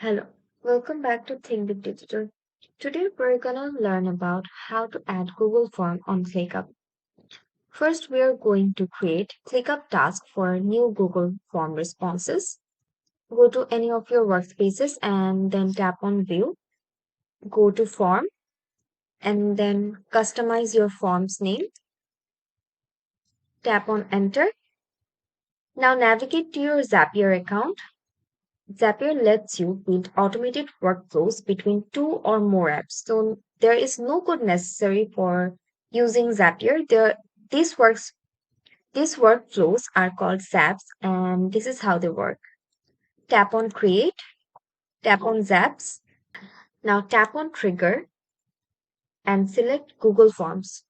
Hello, welcome back to Think Big Digital. Today we're gonna learn about how to add Google Form on ClickUp. First, we are going to create ClickUp task for new Google Form responses. Go to any of your workspaces and then tap on View. Go to Form and then customize your form's name. Tap on Enter. Now navigate to your Zapier account. Zapier lets you build automated workflows between two or more apps. So there is no code necessary for using Zapier. These workflows are called zaps, and this is how they work. Tap on Create, tap on Zaps. Now tap on Trigger and select Google Forms.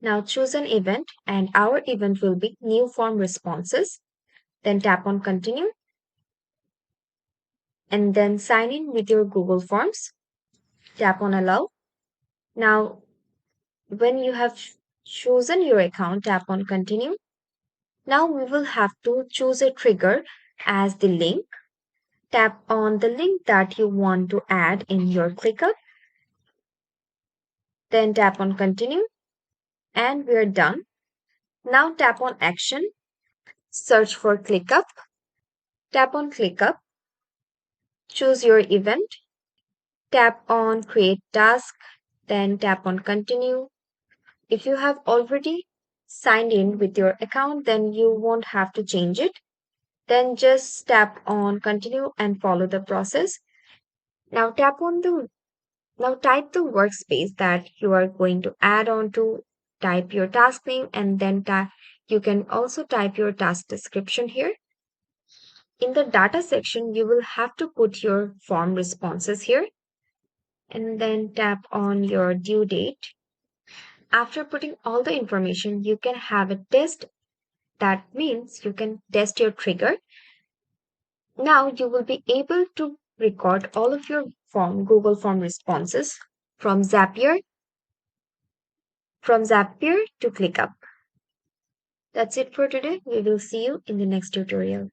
Now choose an event, and our event will be New Form Responses. Then tap on Continue and then sign in with your Google Forms. Tap on Allow. Now, when you have chosen your account, tap on Continue. Now we will have to choose a trigger as the link. Tap on the link that you want to add in your ClickUp. Then tap on Continue and we are done. Now tap on Action. Search for ClickUp. Tap on ClickUp. Choose your event. Tap on Create Task. Then tap on Continue. If you have already signed in with your account, then you won't have to change it. Then just tap on Continue and follow the process. Now now type the workspace that you are going to add on to, type your task name, and then you can also type your task description here. In the data section, you will have to put your form responses here and then tap on your due date. After putting all the information, you can have a test. That means you can test your trigger. Now you will be able to record all of your Google Form responses from Zapier, to ClickUp. That's it for today. We will see you in the next tutorial.